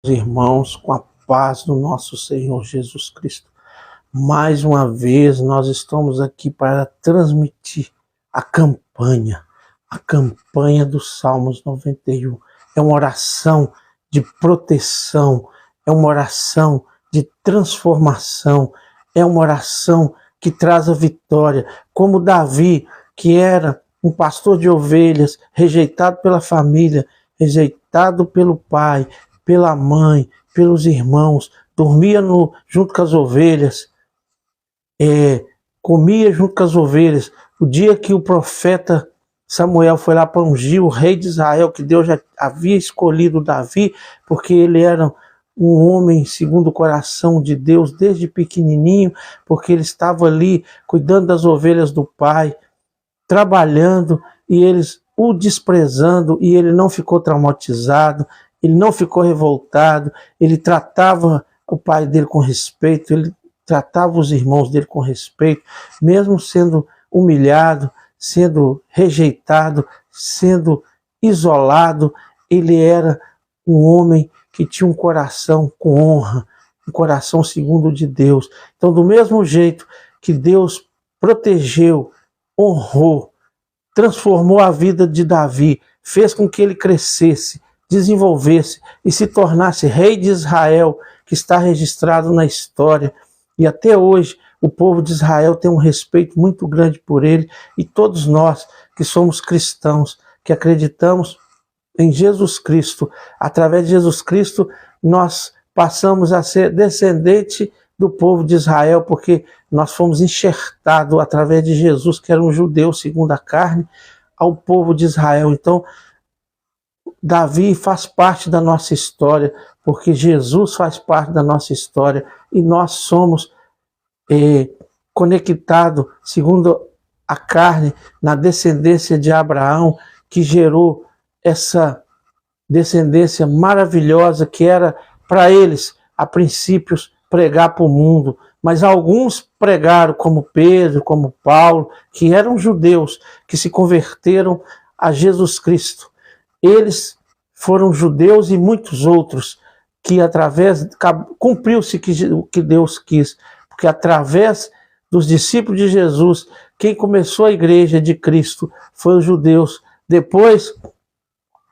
Irmãos, com a paz do nosso Senhor Jesus Cristo. Mais uma vez nós estamos aqui para transmitir a campanha dos Salmos 91. É uma oração de proteção, é uma oração de transformação, é uma oração que traz a vitória, como Davi, que era um pastor de ovelhas, rejeitado pela família, rejeitado pelo pai, pela mãe, pelos irmãos, dormia junto com as ovelhas, comia junto com as ovelhas. O dia que o profeta Samuel foi lá para ungir o rei de Israel, que Deus já havia escolhido Davi, porque ele era um homem segundo o coração de Deus desde pequenininho, porque ele estava ali cuidando das ovelhas do pai, trabalhando, e eles o desprezando, e ele não ficou traumatizado, ele não ficou revoltado, ele tratava o pai dele com respeito, ele tratava os irmãos dele com respeito, mesmo sendo humilhado, sendo rejeitado, sendo isolado. Ele era um homem que tinha um coração com honra, um coração segundo o de Deus. Então, do mesmo jeito que Deus protegeu, honrou, transformou a vida de Davi, fez com que ele crescesse, desenvolvesse e se tornasse rei de Israel, que está registrado na história. E até hoje o povo de Israel tem um respeito muito grande por ele, e todos nós que somos cristãos, que acreditamos em Jesus Cristo, através de Jesus Cristo nós passamos a ser descendente do povo de Israel, porque nós fomos enxertados através de Jesus, que era um judeu segundo a carne, ao povo de Israel. Então, Davi faz parte da nossa história, porque Jesus faz parte da nossa história, e nós somos conectados, segundo a carne, na descendência de Abraão, que gerou essa descendência maravilhosa, que era para eles, a princípios, pregar para o mundo. Mas alguns pregaram, como Pedro, como Paulo, que eram judeus, que se converteram a Jesus Cristo. Eles foram judeus, e muitos outros que cumpriu-se o que Deus quis, porque através dos discípulos de Jesus, quem começou a igreja de Cristo foi os judeus. Depois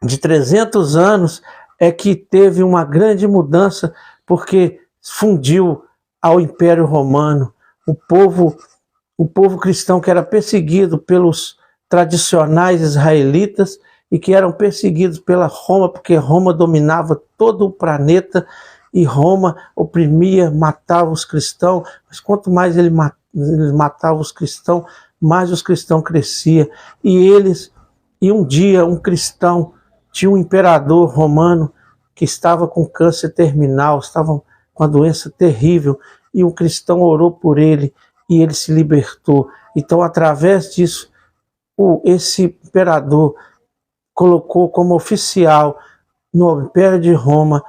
de 300 anos é que teve uma grande mudança, porque fundiu ao Império Romano. O povo cristão, que era perseguido pelos tradicionais israelitas e que eram perseguidos pela Roma, porque Roma dominava todo o planeta, e Roma oprimia, matava os cristãos. Mas quanto mais ele matava os cristãos, mais os cristãos cresciam. E um dia um cristão, tinha um imperador romano que estava com câncer terminal, estava com uma doença terrível, e um cristão orou por ele e ele se libertou. Então, através disso, esse imperador colocou como oficial no Império de Roma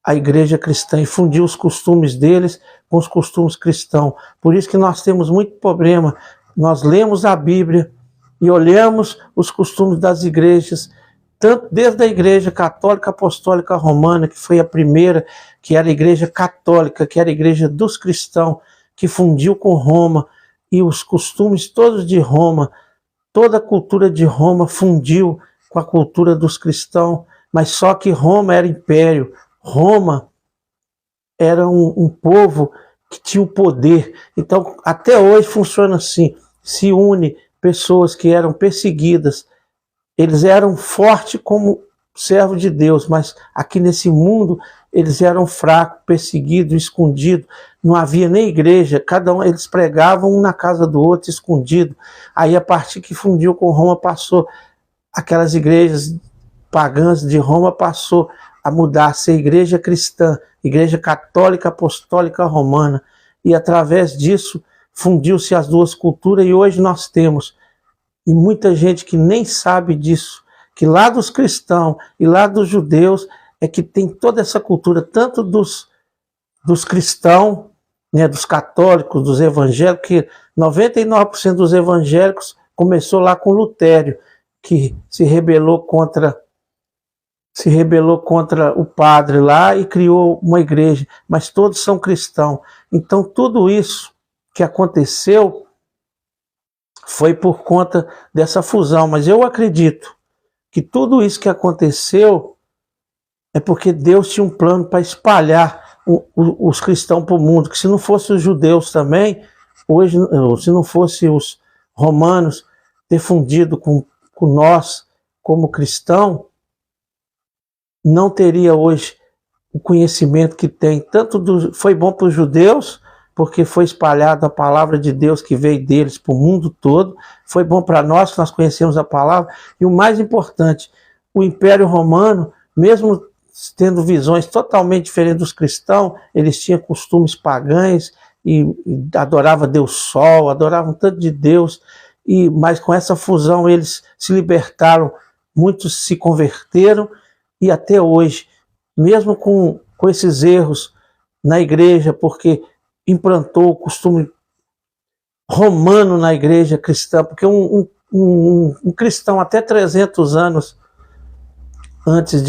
a igreja cristã, e fundiu os costumes deles com os costumes cristãos. Por isso que nós temos muito problema. Nós lemos a Bíblia e olhamos os costumes das igrejas, tanto desde a igreja católica apostólica romana, que foi a primeira, que era a igreja católica, que era a igreja dos cristãos, que fundiu com Roma, e os costumes todos de Roma, toda a cultura de Roma fundiu com a cultura dos cristãos. Mas só que Roma era império, Roma era um povo que tinha o poder. Então, até hoje funciona assim, se une pessoas que eram perseguidas. Eles eram fortes como servos de Deus, mas aqui nesse mundo eles eram fracos, perseguidos, escondidos. Não havia nem igreja, eles pregavam um na casa do outro, escondido. Aí, a partir que fundiu com Roma, passou, aquelas igrejas pagãs de Roma passou a mudar, a ser igreja cristã, igreja católica apostólica romana. E através disso fundiu-se as duas culturas, e hoje nós temos, e muita gente que nem sabe disso, que lá dos cristãos e lá dos judeus é que tem toda essa cultura, tanto dos cristãos, né, dos católicos, dos evangélicos, que 99% dos evangélicos começou lá com Lutério, que se rebelou contra se rebelou contra o padre lá e criou uma igreja, mas todos são cristãos. Então tudo isso que aconteceu foi por conta dessa fusão, mas eu acredito que tudo isso que aconteceu é porque Deus tinha um plano para espalhar os cristãos para o mundo, que se não fossem os judeus também, hoje, se não fossem os romanos ter fundido com nós como cristão, não teria hoje o conhecimento que tem. Foi bom para os judeus, porque foi espalhada a palavra de Deus que veio deles para o mundo todo. Foi bom para nós, que nós conhecemos a palavra. E o mais importante, o Império Romano, mesmo tendo visões totalmente diferentes dos cristãos, eles tinham costumes pagãos e adoravam Deus Sol, adoravam tanto de Deus, mas com essa fusão eles se libertaram, muitos se converteram, e até hoje, mesmo com esses erros na igreja, porque implantou o costume romano na igreja cristã, porque um cristão até 300 anos antes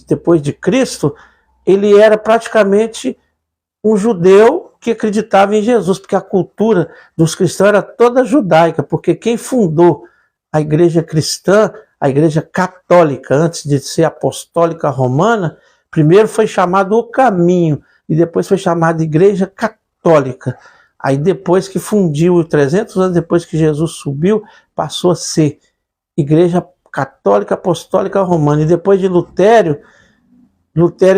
depois de Cristo, ele era praticamente um judeu que acreditava em Jesus, porque a cultura dos cristãos era toda judaica, porque quem fundou a igreja cristã, a igreja católica, antes de ser apostólica romana, primeiro foi chamado o Caminho, e depois foi chamado Igreja Católica. Aí depois que fundiu, 300 anos depois que Jesus subiu, passou a ser Igreja Católica Apostólica Romana. E depois de Lutero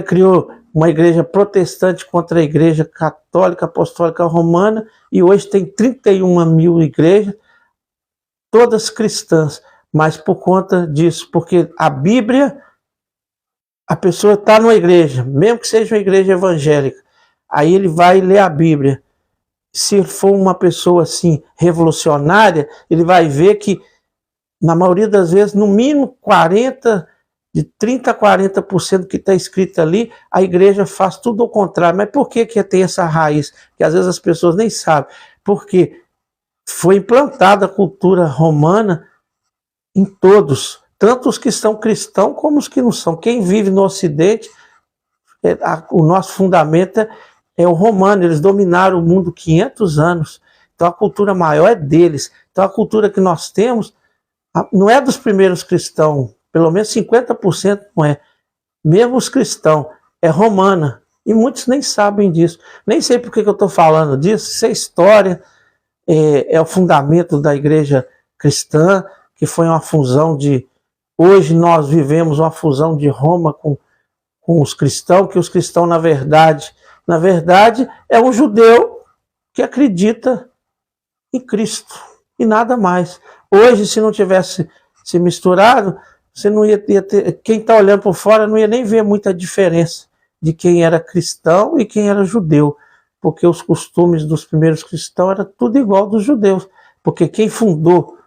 criou uma igreja protestante contra a Igreja Católica Apostólica Romana, e hoje tem 31 mil igrejas, todas cristãs. Mas por conta disso, porque a Bíblia, a pessoa está numa igreja, mesmo que seja uma igreja evangélica, aí ele vai ler a Bíblia. Se for uma pessoa assim, revolucionária, ele vai ver que, na maioria das vezes, no mínimo 30% a 40% que está escrito ali, a igreja faz tudo ao contrário. Mas por que tem essa raiz? Que às vezes as pessoas nem sabem. Porque foi implantada a cultura romana em todos, tanto os que são cristãos como os que não são. Quem vive no Ocidente, o nosso fundamento é o romano. Eles dominaram o mundo 500 anos. Então a cultura maior é deles. Então a cultura que nós temos não é dos primeiros cristãos, pelo menos 50% não é. Mesmo os cristãos, é romana. E muitos nem sabem disso. Nem sei por que eu estou falando disso. Isso é história, é o fundamento da igreja cristã, que foi uma fusão de... Hoje nós vivemos uma fusão de Roma com os cristãos, que os cristãos, na verdade, é um judeu que acredita em Cristo e nada mais. Hoje, se não tivesse se misturado, você não ia ter... Quem está olhando por fora não ia nem ver muita diferença de quem era cristão e quem era judeu, porque os costumes dos primeiros cristãos era tudo igual dos judeus, porque quem fundou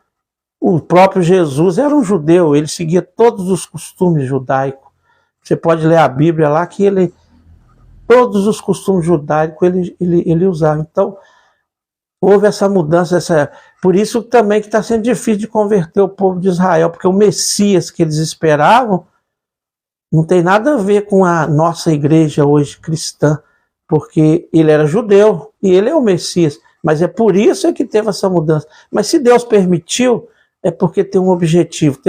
o próprio Jesus era um judeu, ele seguia todos os costumes judaicos. Você pode ler a Bíblia lá que todos os costumes judaicos ele usava. Então, houve essa mudança, por isso também que está sendo difícil de converter o povo de Israel, porque o Messias que eles esperavam não tem nada a ver com a nossa igreja hoje cristã, porque ele era judeu e ele é o Messias, mas é por isso que teve essa mudança. Mas se Deus permitiu, é porque tem um objetivo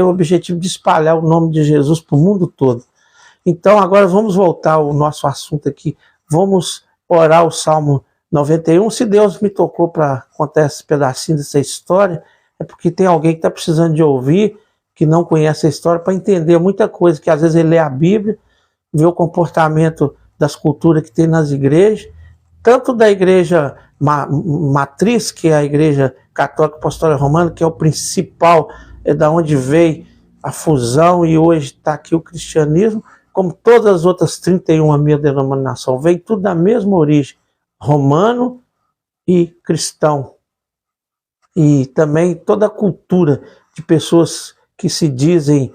de espalhar o nome de Jesus para o mundo todo. Então agora vamos voltar ao nosso assunto aqui, vamos orar o Salmo 91. Se Deus me tocou para contar esse pedacinho dessa história, é porque tem alguém que está precisando de ouvir, que não conhece a história, para entender muita coisa, que às vezes ele lê a Bíblia, vê o comportamento das culturas que tem nas igrejas, tanto da igreja matriz, que é a igreja católica apostólica romana, que é o principal, é da onde veio a fusão e hoje está aqui o cristianismo, como todas as outras 31 mil denominações, veio tudo da mesma origem, romano e cristão. E também toda a cultura de pessoas que se dizem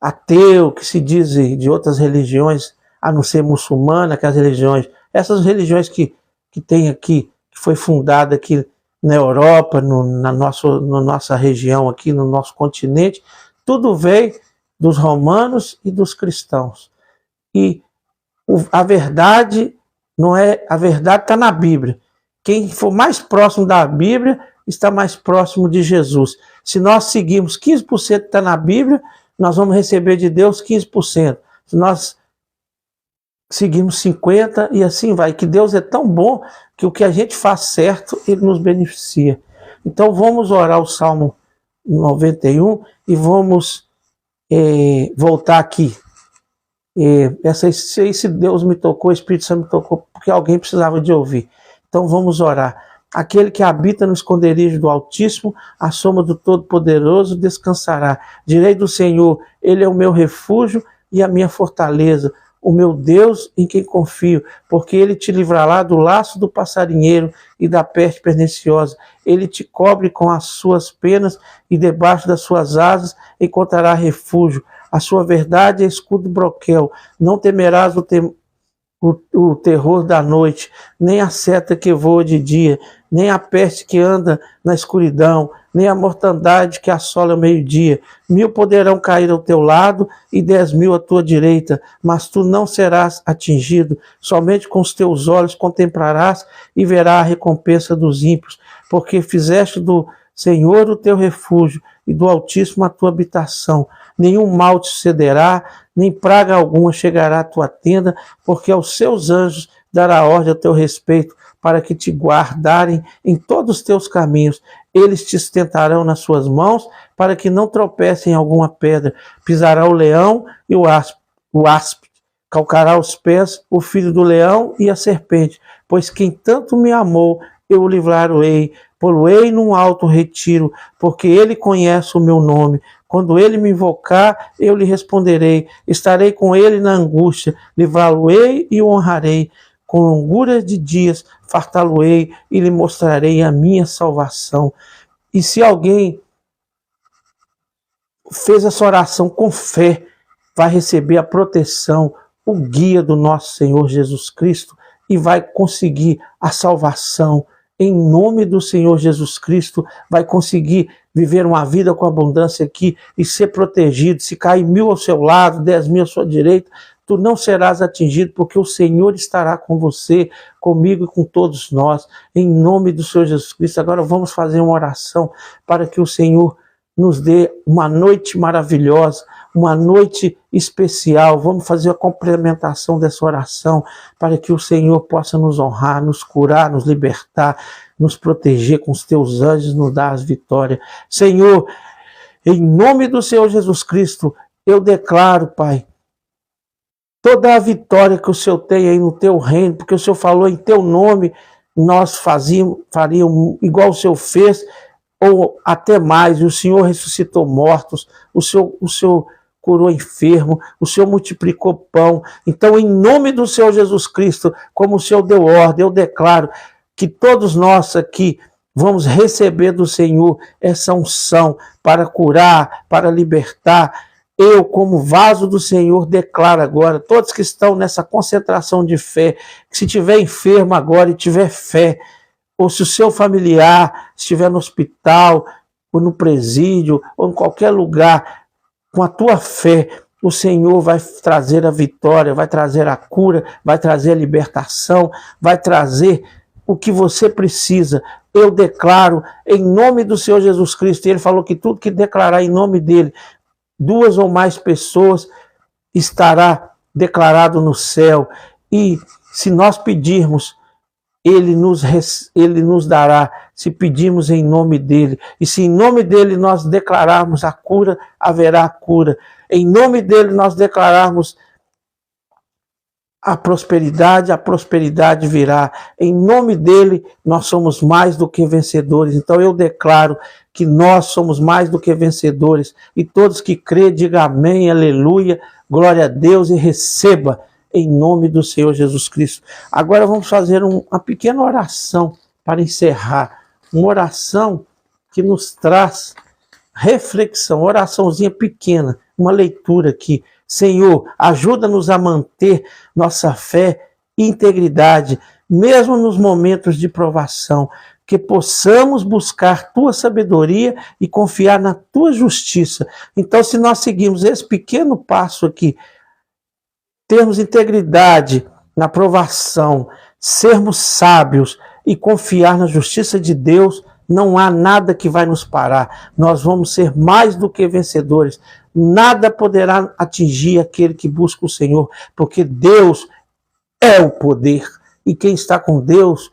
ateu, que se dizem de outras religiões, a não ser muçulmana, que as religiões, essas religiões que tem aqui, que foi fundada aqui na Europa, na nossa região aqui, no nosso continente, tudo veio dos romanos e dos cristãos. E a verdade não é, a verdade está na Bíblia. Quem for mais próximo da Bíblia está mais próximo de Jesus. Se nós seguirmos 15% que está na Bíblia, nós vamos receber de Deus 15%. Se nós seguimos 50% e assim vai. Que Deus é tão bom que o que a gente faz certo, Ele nos beneficia. Então vamos orar o Salmo 91 e vamos voltar aqui. Esse Deus me tocou, o Espírito Santo me tocou, porque alguém precisava de ouvir. Então vamos orar. Aquele que habita no esconderijo do Altíssimo, à sombra do Todo-Poderoso, descansará. Direi do Senhor, Ele é o meu refúgio e a minha fortaleza, o meu Deus em quem confio, porque Ele te livrará do laço do passarinheiro e da peste perniciosa. Ele te cobre com as suas penas e debaixo das suas asas encontrará refúgio. A sua verdade é escudo broquel. Não temerás o terror da noite, nem a seta que voa de dia, nem a peste que anda na escuridão, nem a mortandade que assola ao meio-dia. 1000 poderão cair ao teu lado e 10.000 à tua direita, mas tu não serás atingido. Somente com os teus olhos contemplarás e verás a recompensa dos ímpios, porque fizeste do Senhor o teu refúgio e do Altíssimo a tua habitação. Nenhum mal te sucederá, nem praga alguma chegará à tua tenda, porque aos seus anjos dará ordem a teu respeito, para que te guardarem em todos os teus caminhos. Eles te sustentarão nas suas mãos, para que não tropecem em alguma pedra. Pisará o leão e o áspide, calcará os pés o filho do leão e a serpente. Pois quem tanto me amou, eu o livrarei, pô-lo-ei num alto retiro, porque ele conhece o meu nome. Quando ele me invocar, eu lhe responderei. Estarei com ele na angústia, livrá-lo-ei e o honrarei. Com longura de dias, fartá-lo-ei e lhe mostrarei a minha salvação. E se alguém fez essa oração com fé, vai receber a proteção, o guia do nosso Senhor Jesus Cristo e vai conseguir a salvação. Em nome do Senhor Jesus Cristo, vai conseguir viver uma vida com abundância aqui e ser protegido. Se cair 1000 ao seu lado, 10.000 à sua direita, tu não serás atingido, porque o Senhor estará com você, comigo e com todos nós. Em nome do Senhor Jesus Cristo. Agora vamos fazer uma oração para que o Senhor nos dê uma noite maravilhosa, uma noite especial. Vamos fazer a complementação dessa oração para que o Senhor possa nos honrar, nos curar, nos libertar, nos proteger com os teus anjos, nos dar as vitórias. Senhor, em nome do Senhor Jesus Cristo, eu declaro, Pai, toda a vitória que o Senhor tem aí no teu reino, porque o Senhor falou em teu nome, nós faríamos igual o Senhor fez, ou até mais. E o Senhor ressuscitou mortos, o Senhor curou enfermo, o Senhor multiplicou pão. Então, em nome do Senhor Jesus Cristo, como o Senhor deu ordem, eu declaro que todos nós aqui vamos receber do Senhor essa unção para curar, para libertar. Eu, como vaso do Senhor, declaro agora, todos que estão nessa concentração de fé, que se estiver enfermo agora e tiver fé, ou se o seu familiar estiver no hospital, ou no presídio, ou em qualquer lugar, com a tua fé, o Senhor vai trazer a vitória, vai trazer a cura, vai trazer a libertação, vai trazer o que você precisa. Eu declaro em nome do Senhor Jesus Cristo, e Ele falou que tudo que declarar em nome dEle, 2 ou mais pessoas, estará declarado no céu. E se nós pedirmos, Ele nos dará, se pedirmos em nome dEle. E se em nome dEle nós declararmos a cura, haverá cura. Em nome dEle nós declararmos a prosperidade virá. Em nome dEle nós somos mais do que vencedores. Então eu declaro que nós somos mais do que vencedores. E todos que crêem, digam amém, aleluia, glória a Deus e receba em nome do Senhor Jesus Cristo. Agora vamos fazer uma pequena oração para encerrar. Uma oração que nos traz reflexão, oraçãozinha pequena, uma leitura aqui. Senhor, ajuda-nos a manter nossa fé e integridade, mesmo nos momentos de provação. que possamos buscar tua sabedoria e confiar na tua justiça. Então, se nós seguirmos esse pequeno passo aqui, termos integridade na provação, sermos sábios e confiar na justiça de Deus, não há nada que vai nos parar. Nós vamos ser mais do que vencedores. Nada poderá atingir aquele que busca o Senhor, porque Deus é o poder. E quem está com Deus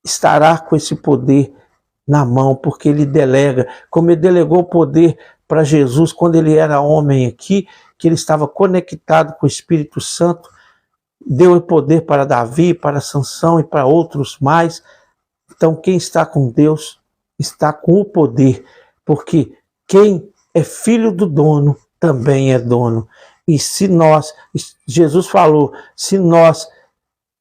estará com esse poder na mão, porque ele delega, como ele delegou o poder para Jesus quando ele era homem aqui, que ele estava conectado com o Espírito Santo, deu o poder para Davi, para Sansão e para outros mais. Então quem está com Deus está com o poder, porque quem é filho do dono também é dono. E se nós, Jesus falou, se nós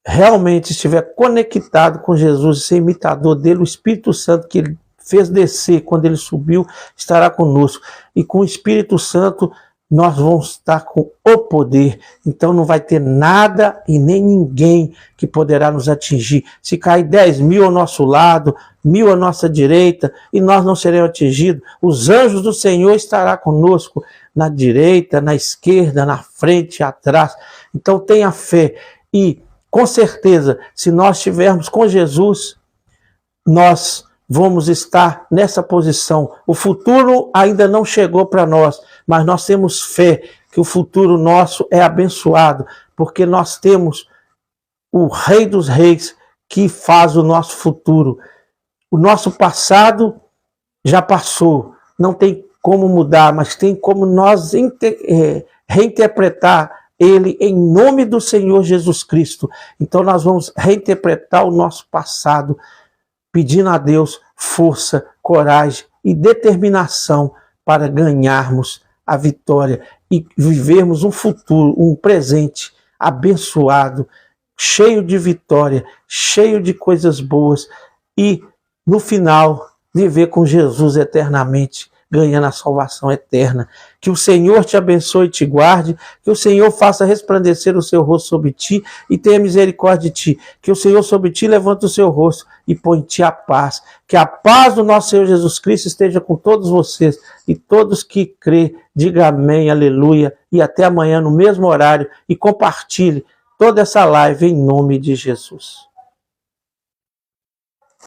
realmente estiver conectado com Jesus e ser imitador dele, o Espírito Santo que ele fez descer quando ele subiu estará conosco. E com o Espírito Santo nós vamos estar com o poder. Então não vai ter nada e nem ninguém que poderá nos atingir. Se cair 10.000 ao nosso lado, 1.000 à nossa direita, e nós não seremos atingidos, os anjos do Senhor estarão conosco na direita, na esquerda, na frente, atrás. Então tenha fé e com certeza, se nós estivermos com Jesus, nós vamos estar nessa posição. O futuro ainda não chegou para nós, mas nós temos fé que o futuro nosso é abençoado, porque nós temos o Rei dos Reis que faz o nosso futuro. O nosso passado já passou, não tem como mudar, mas tem como nós reinterpretar ele em nome do Senhor Jesus Cristo. Então nós vamos reinterpretar o nosso passado, pedindo a Deus força, coragem e determinação para ganharmos a vitória e vivermos um futuro, um presente abençoado, cheio de vitória, cheio de coisas boas e no final viver com Jesus eternamente, ganhando a salvação eterna. Que o Senhor te abençoe e te guarde, que o Senhor faça resplandecer o seu rosto sobre ti e tenha misericórdia de ti, que o Senhor sobre ti levante o seu rosto e põe em ti a paz. Que a paz do nosso Senhor Jesus Cristo esteja com todos vocês e todos que crê, diga amém, aleluia, e até amanhã no mesmo horário e compartilhe toda essa live em nome de Jesus.